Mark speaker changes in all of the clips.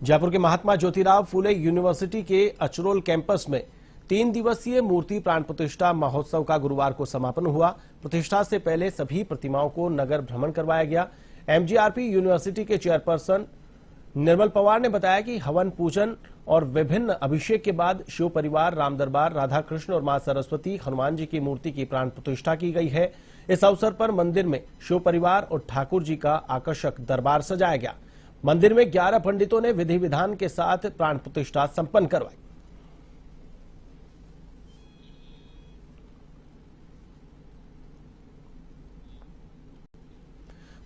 Speaker 1: जयपुर के महात्मा ज्योतिराव फूले यूनिवर्सिटी के अचरोल कैंपस में 3 दिवसीय मूर्ति प्राण प्रतिष्ठा महोत्सव का गुरुवार को समापन हुआ। प्रतिष्ठा से पहले सभी प्रतिमाओं को नगर भ्रमण करवाया गया। एमजीआरपी यूनिवर्सिटी के चेयरपर्सन निर्मल पवार ने बताया कि हवन पूजन और विभिन्न अभिषेक के बाद शिव परिवार, राम दरबार, राधा कृष्ण और मां सरस्वती, हनुमान जी की मूर्ति की प्राण प्रतिष्ठा की गई है। इस अवसर पर मंदिर में शिव परिवार और ठाकुर जी का आकर्षक दरबार सजाया गया। मंदिर में 11 पंडितों ने विधि विधान के साथ प्राण प्रतिष्ठा संपन्न करवाई।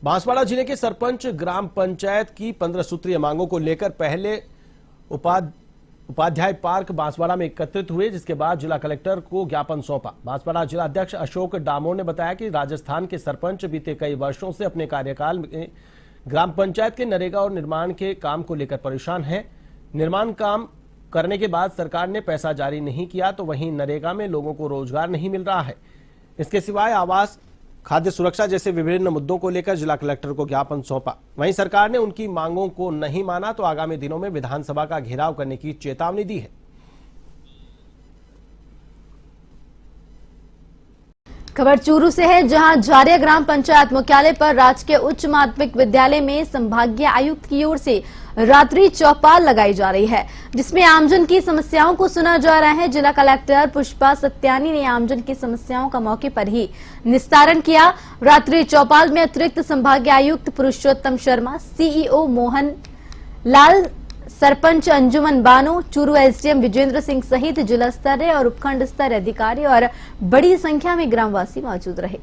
Speaker 1: बांसवाड़ा जिले के सरपंच ग्राम पंचायत की 15 सूत्रीय मांगों को लेकर पहले उपाध्याय पार्क बांसवाड़ा में एकत्रित हुए, जिसके बाद जिला कलेक्टर को ज्ञापन सौंपा। बांसवाड़ा जिला अध्यक्ष अशोक डामोर ने बताया कि राजस्थान के सरपंच बीते कई वर्षों से अपने कार्यकाल में ग्राम पंचायत के नरेगा और निर्माण के काम को लेकर परेशान हैं। निर्माण काम करने के बाद सरकार ने पैसा जारी नहीं किया, तो वहीं नरेगा में लोगों को रोजगार नहीं मिल रहा है। इसके सिवाय आवास, खाद्य सुरक्षा जैसे विभिन्न मुद्दों को लेकर जिला कलेक्टर को ज्ञापन सौंपा। वहीं सरकार ने उनकी मांगों को नहीं माना तो आगामी दिनों में विधानसभा का घेराव करने की चेतावनी दी है।
Speaker 2: खबर चूरू से है, जहां झारिया ग्राम पंचायत मुख्यालय पर राजकीय उच्च माध्यमिक विद्यालय में संभागीय आयुक्त की ओर से रात्रि चौपाल लगाई जा रही है, जिसमें आमजन की समस्याओं को सुना जा रहा है। जिला कलेक्टर पुष्पा सत्यानी ने आमजन की समस्याओं का मौके पर ही निस्तारण किया। रात्रि चौपाल में अतिरिक्त संभागीय आयुक्त पुरुषोत्तम शर्मा, सीईओ मोहन लाल, सरपंच अंजुमन बानो, चूरू एसडीएम विजेंद्र सिंह सहित जिला स्तरीय और उपखंड स्तरीय अधिकारी और बड़ी संख्या में ग्रामवासी मौजूद रहे।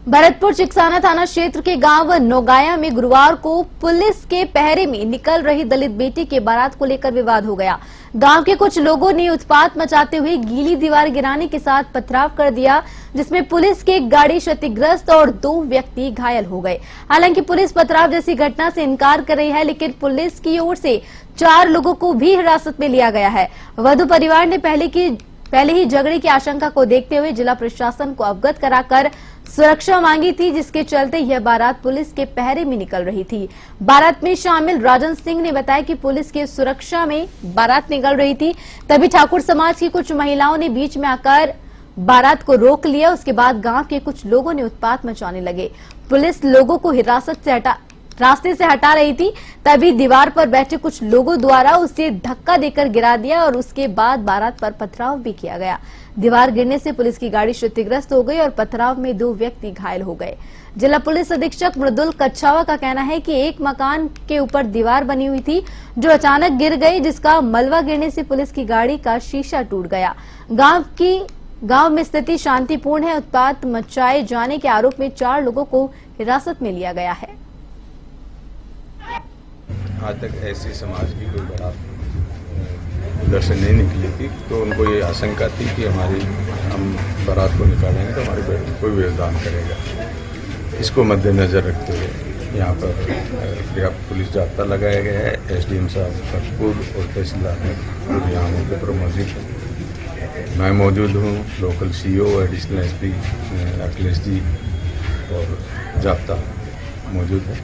Speaker 2: भरतपुर चिकसाना थाना क्षेत्र के गांव नौगाया में गुरुवार को पुलिस के पहरे में निकल रही दलित बेटी के बारात को लेकर विवाद हो गया। गांव के कुछ लोगों ने उत्पात मचाते हुए गीली दीवार गिराने के साथ पथराव कर दिया, जिसमें पुलिस की एक गाड़ी क्षतिग्रस्त और 2 व्यक्ति घायल हो गए। हालांकि पुलिस पथराव जैसी घटना से इनकार कर रही है, लेकिन पुलिस की ओर से 4 लोगों को भी हिरासत में लिया गया है। वधु परिवार ने पहले ही झगड़े की आशंका को देखते हुए जिला प्रशासन को अवगत कराकर सुरक्षा मांगी थी, जिसके चलते यह बारात पुलिस के पहरे में निकल रही थी। बारात में शामिल राजन सिंह ने बताया कि पुलिस की सुरक्षा में बारात निकल रही थी, तभी ठाकुर समाज की कुछ महिलाओं ने बीच में आकर बारात को रोक लिया। उसके बाद गांव के कुछ लोगों ने उत्पात मचाने लगे। पुलिस लोगों को रास्ते से हटा रही थी, तभी दीवार पर बैठे कुछ लोगों द्वारा उसे धक्का देकर गिरा दिया और उसके बाद बारात पर पथराव भी किया गया। दीवार गिरने से पुलिस की गाड़ी क्षतिग्रस्त हो गई और पथराव में 2 व्यक्ति घायल हो गए। जिला पुलिस अधीक्षक मृदुल कच्छावा का कहना है कि एक मकान के ऊपर दीवार बनी हुई थी जो अचानक गिर गई, जिसका मलबा गिरने से पुलिस की गाड़ी का शीशा टूट गया। गांव में स्थिति शांतिपूर्ण है। उत्पात मचाए जाने के आरोप में 4 लोगों को हिरासत में लिया गया है।
Speaker 3: आज तक ऐसी समाज की कोई बड़ा उधर से नहीं निकली थी, तो उनको ये आशंका थी कि हम बारात को निकालेंगे तो हमारे बेटे कोई व्यवधान करेगा। इसको मद्देनजर रखते हुए यहाँ पर पुलिस जाब्ता लगाया गया है। एसडीएम साहब भरतपुर और तहसीलदार यहाँ मौके पर मौजूद है। मैं मौजूद हूँ, local CEO, additional SP Akhilesh ji और जाब्ता मौजूद है।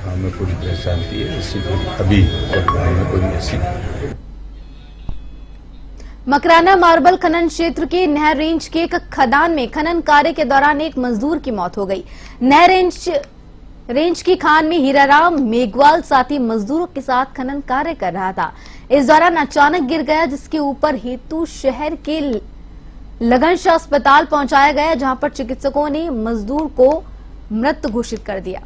Speaker 3: हमें पूरी तरह शांति है। इसी अभी और कोई ऐसी
Speaker 2: मकराना मार्बल खनन क्षेत्र के नहर रेंज के एक खदान में खनन कार्य के दौरान एक मजदूर की मौत हो गई। नहर रेंज की खान में हीराराम मेघवाल साथी मजदूरों के साथ खनन कार्य कर रहा था। इस दौरान अचानक गिर गया, जिसके ऊपर हेतु शहर के लगनशाह अस्पताल पहुंचाया गया, जहां पर चिकित्सकों ने मजदूर को मृत घोषित कर दिया।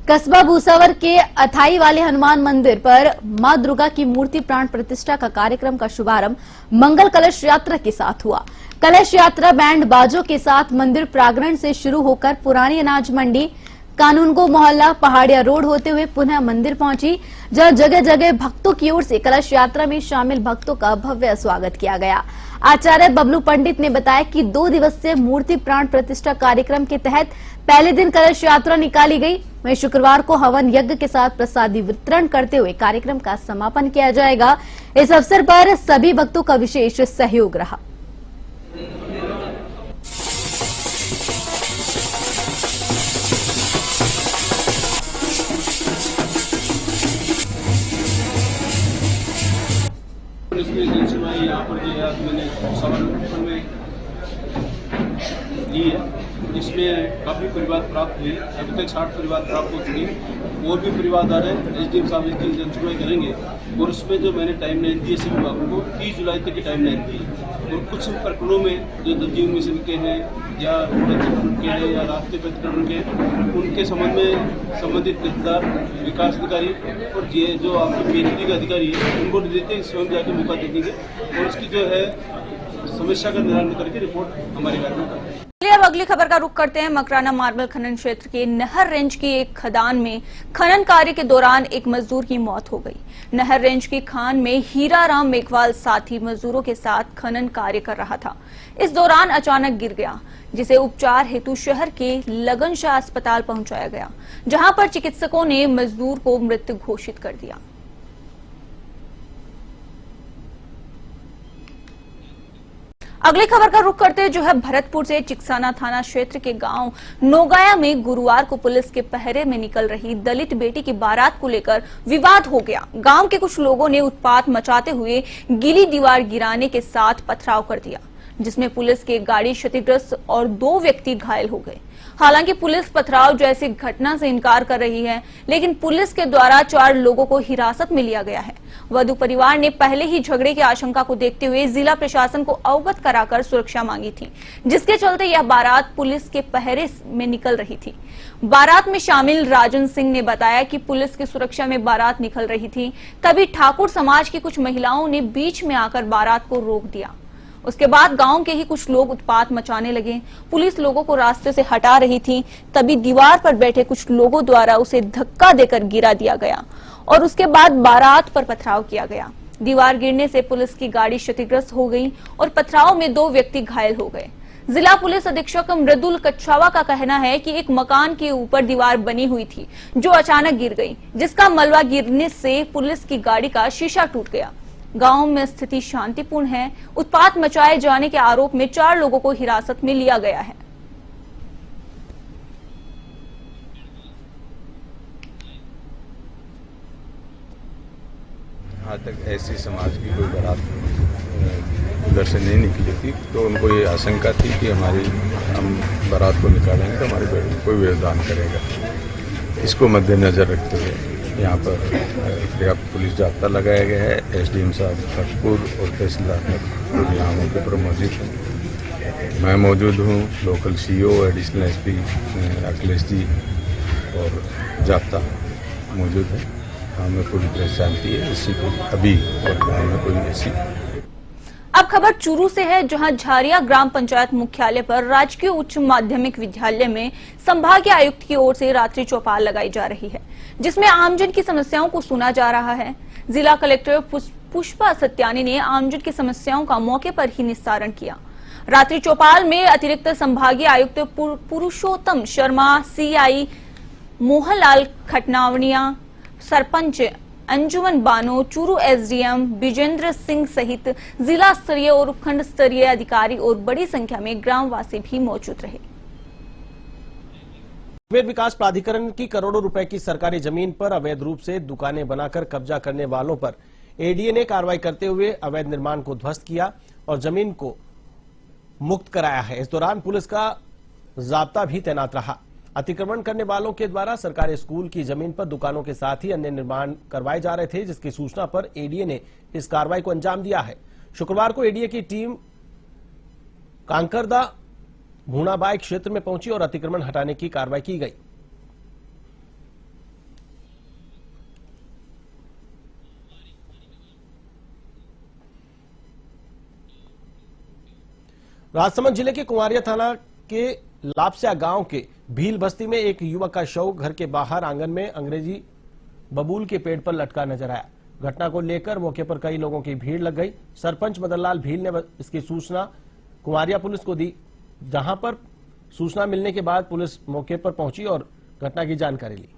Speaker 2: कस्बा भूसावर के अथाई वाले हनुमान मंदिर पर मां दुर्गा की मूर्ति प्राण प्रतिष्ठा का कार्यक्रम का शुभारंभ मंगल कलश यात्रा के साथ हुआ। कलश यात्रा बैंड बाजों के साथ मंदिर प्रांगण से शुरू होकर पुरानी अनाज मंडी, कानूनगो मोहल्ला, पहाड़िया रोड होते हुए पुनः मंदिर पहुंची, जहां जगह जगह भक्तों की ओर से कलश यात्रा में शामिल भक्तों का भव्य स्वागत किया गया। आचार्य बबलू पंडित ने बताया कि 2 दिवसीय मूर्ति प्राण प्रतिष्ठा कार्यक्रम के तहत पहले दिन कलश यात्रा निकाली गई। वहीं शुक्रवार को हवन यज्ञ के साथ प्रसादी वितरण करते हुए कार्यक्रम का समापन किया जाएगा। इस अवसर पर सभी भक्तों का विशेष सहयोग रहा।
Speaker 4: इसमें जनसेवाएं यहाँ पर जो है आज मैंने सवाल में ली है, इसमें काफ़ी परिवार प्राप्त हुए। अभी तक 60 परिवार प्राप्त हो चुके, और भी परिवार आ रहे हैं। एसडीएम साहब इसकी जनसेवाएं करेंगे, और उसमें जो मैंने टाइम लाइन दी है सभी विभागों को 30 जुलाई तक की टाइम लाइन दी है। और कुछ प्रकरणों में जो दलजीवन मिशन के हैं या अतिक्रमण के हैं या रास्ते पर अतिक्रमण के हैं, उनके संबंध में संबंधित ठेकेदार, विकास अधिकारी और ये जो आपके पीएचडी के अधिकारी है उनको देते हैं, स्वयं जाकर मौका दे देंगे और उसकी जो है समस्या का निराकरण करके रिपोर्ट हमारे राज्य में करेंगे।
Speaker 5: अब अगली खबर का रुख करते हैं। मकराना मार्बल खनन क्षेत्र के नहर रेंज की एक खदान में खनन कार्य के दौरान एक मजदूर की मौत हो गई। नहर रेंज की खान में हीराराम मेघवाल साथी मजदूरों के साथ खनन कार्य कर रहा था। इस दौरान अचानक गिर गया, जिसे उपचार हेतु शहर के लगनशाह अस्पताल पहुंचाया गया, जहां पर चिकित्सकों ने मजदूर को मृत घोषित कर दिया। अगली खबर का रुख करते जो है भरतपुर से चिकसाना थाना क्षेत्र के गांव नोगाया में गुरुवार को पुलिस के पहरे में निकल रही दलित बेटी की बारात को लेकर विवाद हो गया। गांव के कुछ लोगों ने उत्पात मचाते हुए गीली दीवार गिराने के साथ पथराव कर दिया, जिसमें पुलिस की गाड़ी क्षतिग्रस्त और 2 व्यक्ति घायल हो गए। हालांकि पुलिस पथराव जैसी घटना से इनकार कर रही है, लेकिन पुलिस के द्वारा 4 लोगों को हिरासत में लिया गया है। वधु परिवार ने पहले ही झगड़े की आशंका को देखते हुए जिला प्रशासन को अवगत कराकर सुरक्षा मांगी थी, जिसके चलते यह बारात पुलिस के पहरे में निकल रही थी। बारात में शामिल राजन सिंह ने बताया कि पुलिस की सुरक्षा में बारात निकल रही थी, तभी ठाकुर समाज की कुछ महिलाओं ने बीच में आकर बारात को रोक दिया। उसके बाद गांव के ही कुछ लोग उत्पात मचाने लगे। पुलिस लोगों को रास्ते से हटा रही थी, तभी दीवार पर बैठे कुछ लोगों द्वारा उसे धक्का देकर गिरा दिया गया और उसके बाद बारात पर पथराव किया गया। दीवार गिरने से पुलिस की गाड़ी क्षतिग्रस्त हो गई और पथराव में 2 व्यक्ति घायल हो गए। जिला पुलिस अधीक्षक मृदुल कच्छावा का कहना है कि एक मकान के ऊपर दीवार बनी हुई थी, जो अचानक गिर गई, जिसका मलबा गिरने से पुलिस की गाड़ी का शीशा टूट गया। गांव में स्थिति शांतिपूर्ण है। उत्पात मचाए जाने के आरोप में 4 लोगों को हिरासत में लिया गया है।
Speaker 3: यहाँ तक ऐसी समाज की कोई बारात उधर से नहीं निकली थी, तो उनको ये आशंका थी कि हम बारात को निकालेंगे तो हमारे बेटे कोई व्यवधान करेगा। इसको मद्देनजर रखते हुए यहाँ पर पर्याप्त पुलिस जाब्ता लगाया गया है। एसडीएम साहब भरतपुर और तहसीलदार यहाँ मौके पर मौजूद हैं। मैं मौजूद हूँ, local CO, additional SP Akhilesh ji और जाब्ता मौजूद है। हमें पूरी तरह शांति है, इसी को अभी वर्तमान में कोई ऐसी।
Speaker 5: अब खबर चूरू से है, जहां झारिया ग्राम पंचायत मुख्यालय पर राजकीय उच्च माध्यमिक विद्यालय में संभागीय आयुक्त की ओर से रात्रि चौपाल लगाई जा रही है, जिसमें आमजन की समस्याओं को सुना जा रहा है। जिला कलेक्टर पुष्पा सत्यानी ने आमजन की समस्याओं का मौके पर ही निस्तारण किया। रात्रि चौपाल में अतिरिक्त संभागीय आयुक्त पुरुषोत्तम शर्मा, सीआई मोहनलाल खटनावनिया, सरपंच अंजुमन बानो, चूरू एसडीएम विजेंद्र सिंह सहित जिला स्तरीय और उपखंड स्तरीय अधिकारी और बड़ी संख्या में ग्रामवासी भी मौजूद रहे।
Speaker 1: अवैध विकास प्राधिकरण की करोड़ों रुपए की सरकारी जमीन पर अवैध रूप से दुकानें बनाकर कब्जा करने वालों पर एडीए ने कार्रवाई करते हुए अवैध निर्माण को ध्वस्त किया और जमीन को मुक्त कराया है। इस दौरान पुलिस का जाब्ता भी तैनात रहा। अतिक्रमण करने वालों के द्वारा सरकारी स्कूल की जमीन पर दुकानों के साथ ही अन्य निर्माण करवाए जा रहे थे, जिसकी सूचना पर एडीए ने इस कार्रवाई को अंजाम दिया है। शुक्रवार को एडीए की टीम कांकरदा भूणाबाई क्षेत्र में पहुंची और अतिक्रमण हटाने की कार्रवाई की गई। राजसमंद जिले के कुंवारिया थाना के लापस्या गांव के भील बस्ती में एक युवक का शव घर के बाहर आंगन में अंग्रेजी बबूल के पेड़ पर लटका नजर आया। घटना को लेकर मौके पर कई लोगों की भीड़ लग गई। सरपंच मदनलाल भील ने इसकी सूचना कुंवारिया पुलिस को दी, जहां पर सूचना मिलने के बाद पुलिस मौके पर पहुंची और घटना की जानकारी ली।